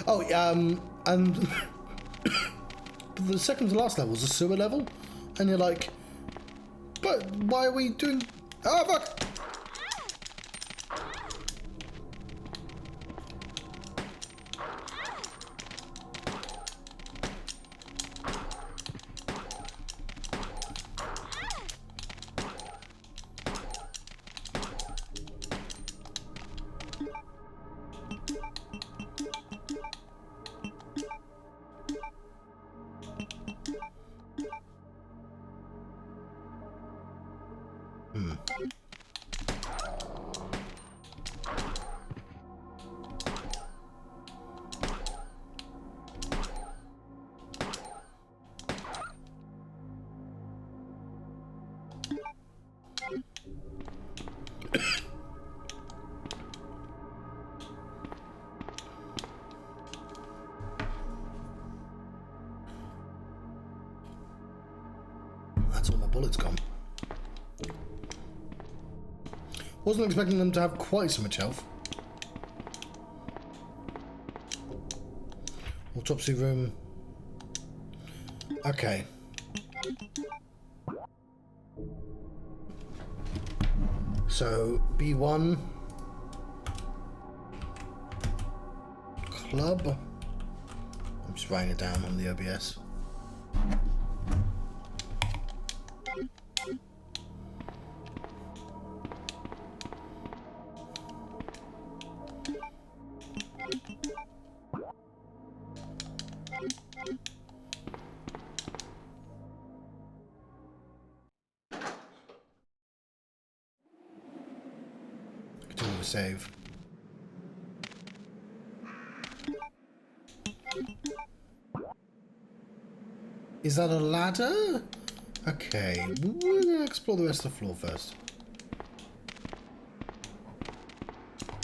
Oh, and the second to last level is a sewer level, and you're like, but why are we doing? Oh fuck! That's all my bullets gone. Wasn't expecting them to have quite so much health. Autopsy room. Okay. So, B1. Club. I'm just writing it down on the OBS. Continue to save. Is that a ladder? Okay, we're gonna explore the rest of the floor first.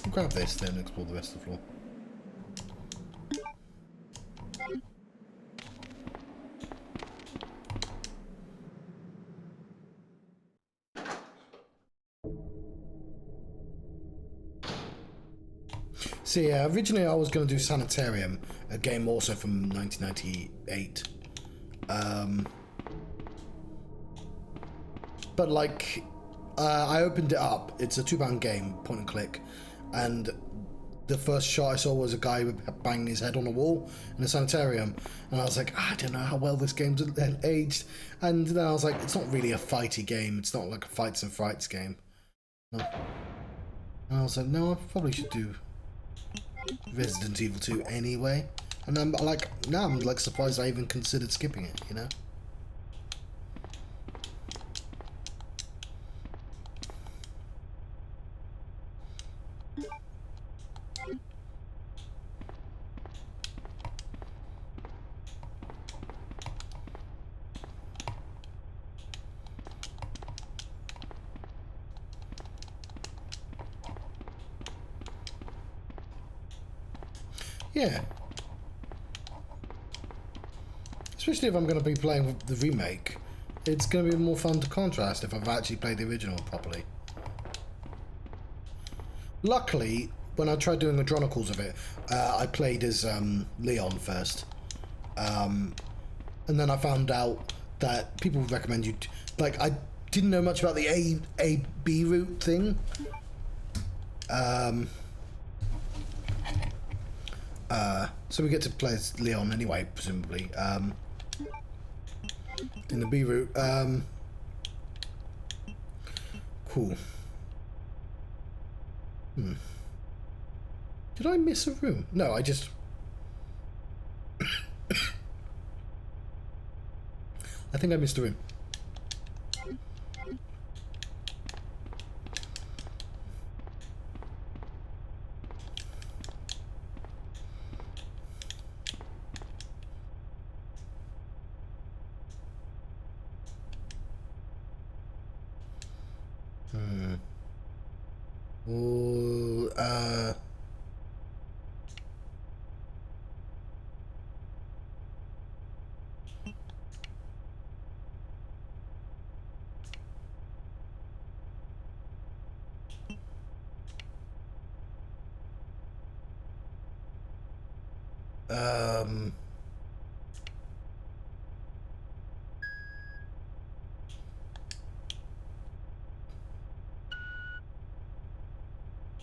We'll grab this, then explore the rest of the floor. So yeah, originally I was going to do Sanitarium, a game also from 1998. But like, I opened it up. It's a £2 game, point and click, and the first shot I saw was a guy banging his head on a wall in a sanitarium, and I was like, I don't know how well this game's aged. And then I was like, it's not really a fighty game. It's not like a fights and frights game. No. And I was like, no, I probably should do Resident Evil 2 anyway. And I'm like, now I'm like surprised I even considered skipping it, you know? Yeah. Especially if I'm going to be playing with the remake, it's going to be more fun to contrast if I've actually played the original properly. Luckily, when I tried doing the Chronicles of it, I played as Leon first. And then I found out that people would recommend you... Like, I didn't know much about the A-B route thing. So we get to play as Leon anyway, presumably. In the B route. Cool. Did I miss a room? No, I just... I think I missed a room. Ooh,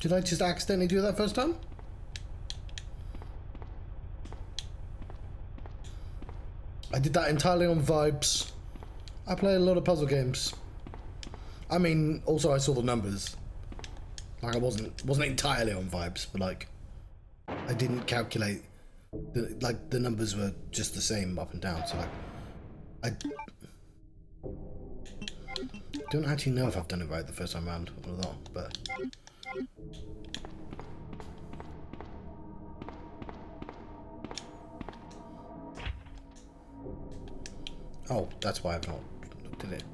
Did I just accidentally do that first time? I did that entirely on vibes. I play a lot of puzzle games. I mean, also I saw the numbers. Like I wasn't entirely on vibes, but like I didn't calculate the numbers were just the same up and down. So like I don't actually know if I've done it right the first time around or not, but oh, that's why I've not looked at it.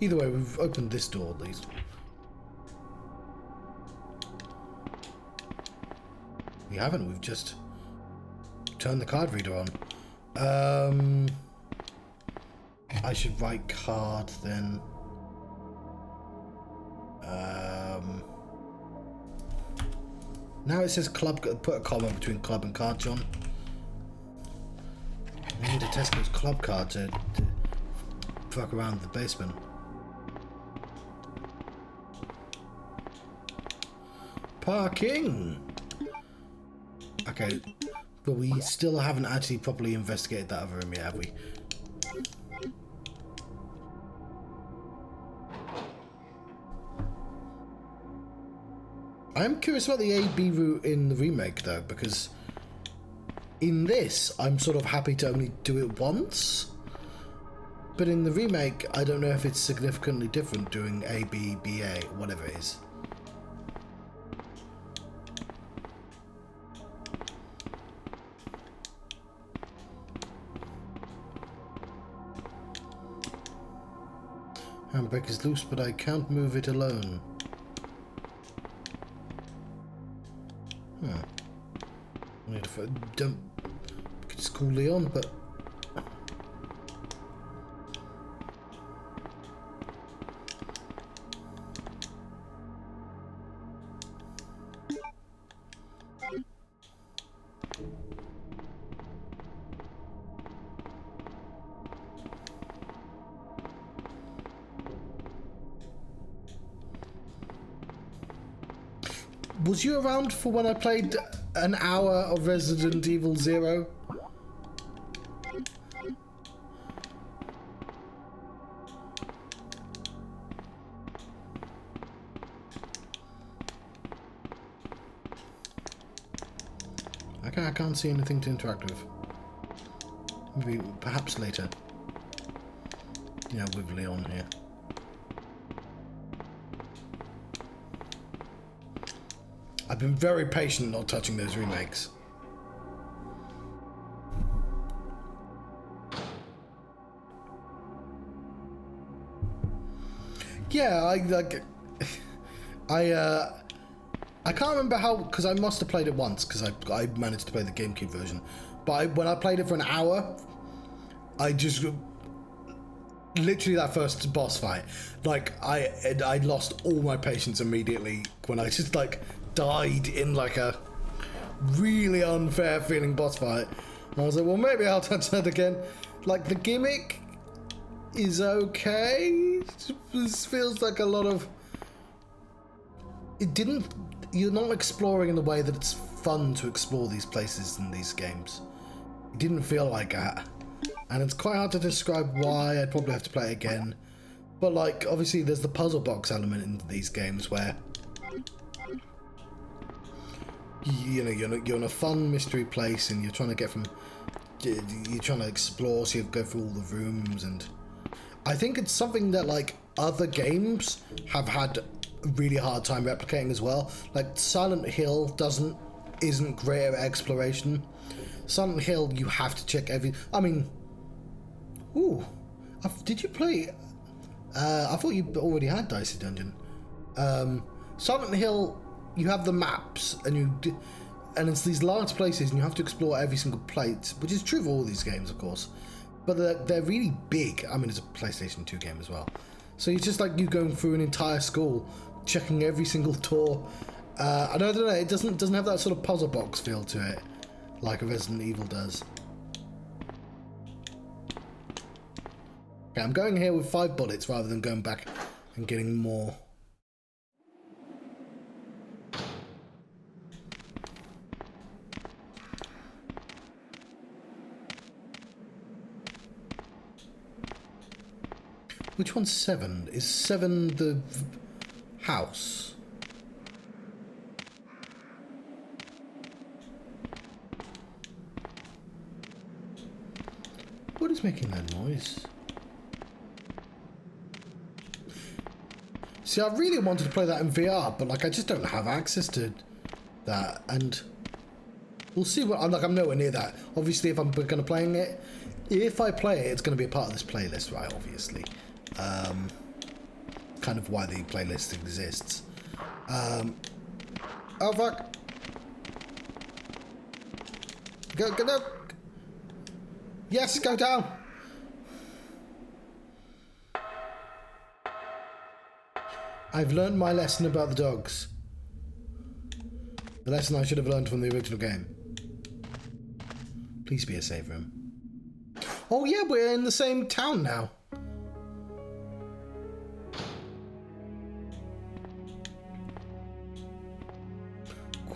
Either way, we've opened this door at least. We haven't, we've just turned the card reader on. I should write card then. Now it says club, put a comma between club and card, John. We need a Tesco's club card to fuck around the basement. Parking! Okay, but we still haven't actually properly investigated that other room yet, have we? I'm curious about the A-B route in the remake though, because in this I'm sort of happy to only do it once, but in the remake I don't know if it's significantly different doing A, B, B, A, whatever it is. Handbrake is loose, but I can't move it alone. Huh. I need to don't just call Leon, but was you around for when I played an hour of Resident Evil 0? Okay, I can't see anything to interact with. Maybe, perhaps later. Yeah, with Leon here. I've been very patient not touching those remakes. Yeah, I can't remember how, because I must have played it once, because I managed to play the GameCube version. But when I played it for an hour, I just literally that first boss fight, like I lost all my patience immediately when I just like died in like a really unfair feeling boss fight. And I was like, well, maybe I'll touch that again. Like the gimmick is okay. This feels like a lot of. You're not exploring in the way that it's fun to explore these places in these games. It didn't feel like that. And it's quite hard to describe why. I'd probably have to play it again. But like, obviously there's the puzzle box element in these games where you know, you're in a fun mystery place and you're trying to get from, you're trying to explore, so you go through all the rooms, and I think it's something that like other games have had a really hard time replicating as well. Like Silent Hill isn't great at exploration. Silent Hill, you have to check I mean, ooh, did you play? I thought you already had Dicey Dungeon. Silent Hill, you have the maps, and it's these large places, and you have to explore every single plate, which is true for all these games, of course. But they're really big. I mean, it's a PlayStation 2 game as well. So it's just like you going through an entire school checking every single door. I don't know. It doesn't have that sort of puzzle box feel to it, like a Resident Evil does. Okay, I'm going here with 5 bullets rather than going back and getting more. Which one's 7? Is 7 the house? What is making that noise? See, I really wanted to play that in VR, but like I just don't have access to that, and we'll see what I'm nowhere near that. Obviously, if I'm going to playing it, if I play it, it's going to be a part of this playlist, right? Obviously, kind of why the playlist exists. Oh fuck! Go no! Yes, go down. I've learned my lesson about the dogs. The lesson I should have learned from the original game. Please be a save room. Oh yeah, we're in the same town now.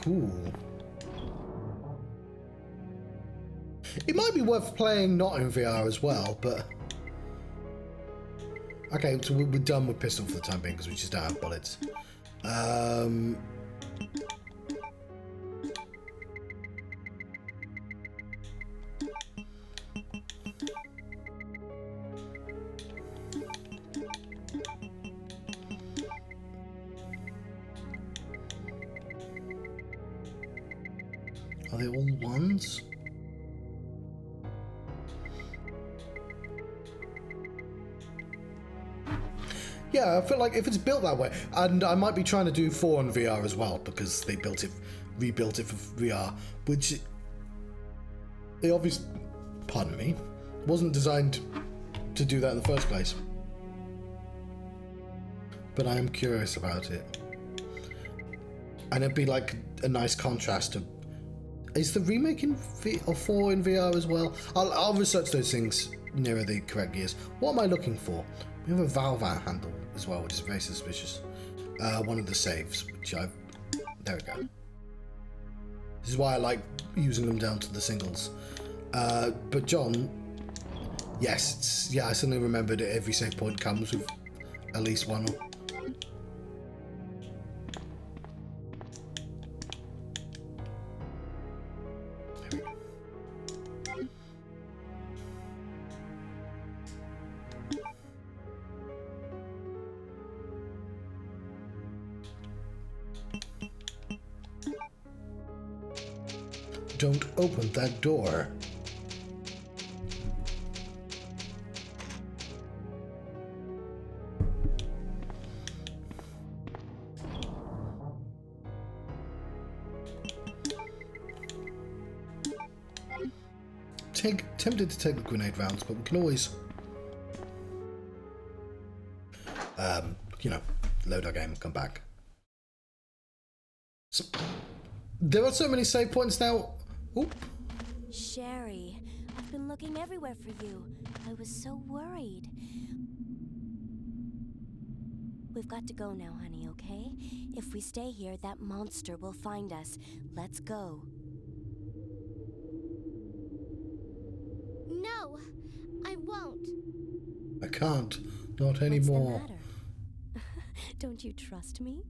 Cool. It might be worth playing not in VR as well, but... Okay, so we're done with pistol for the time being because we just don't have bullets. Are they all ones? Yeah, I feel like if it's built that way, and I might be trying to do 4 on VR as well because they rebuilt it for VR, which they obviously, pardon me, wasn't designed to do that in the first place. But I am curious about it, and it'd be like a nice contrast to. Is the remake in 4 in VR as well? I'll research those things nearer the correct gears. What am I looking for? We have a valve handle as well, which is very suspicious. One of the saves, which I've... There we go. This is why I like using them down to the singles. But John... Yes, yeah, I suddenly remembered that every save point comes with at least one. Don't open that door. Tempted to take the grenade rounds, but we can always, you know, load our game and come back. So, there are so many save points now. Oop. Sherry, I've been looking everywhere for you. I was so worried. We've got to go now, honey, okay? If we stay here, that monster will find us. Let's go. No, I won't. I can't. Not anymore. What's the matter? Don't you trust me?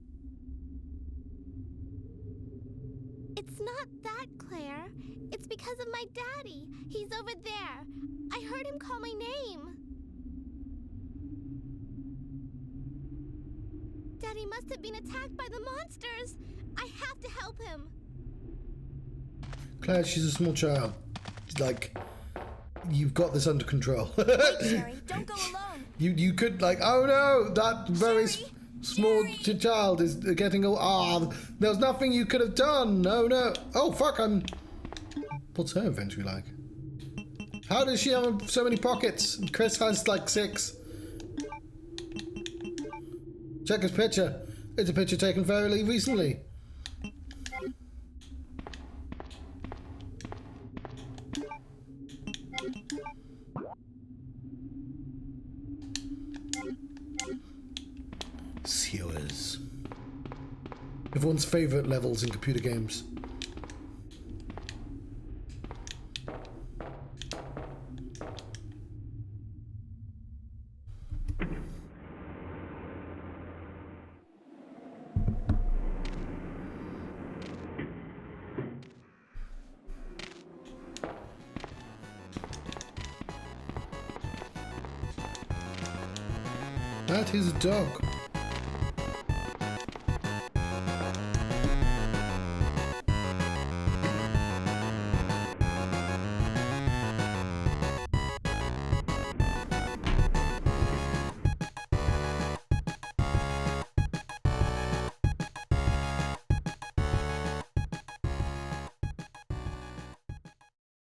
It's not that, Claire. It's because of my daddy. He's over there. I heard him call my name. Daddy must have been attacked by the monsters. I have to help him. Claire, she's a small child. Like, you've got this under control. Wait, Sherry, don't go alone. You could, like, oh no, that very Sherry, small Sherry. child is getting there's nothing you could have done. No. Oh fuck, what's her inventory like? How does she have so many pockets? Chris has like 6. Check his picture. It's a picture taken fairly recently. Sewers. Everyone's favourite levels in computer games. That is a dog.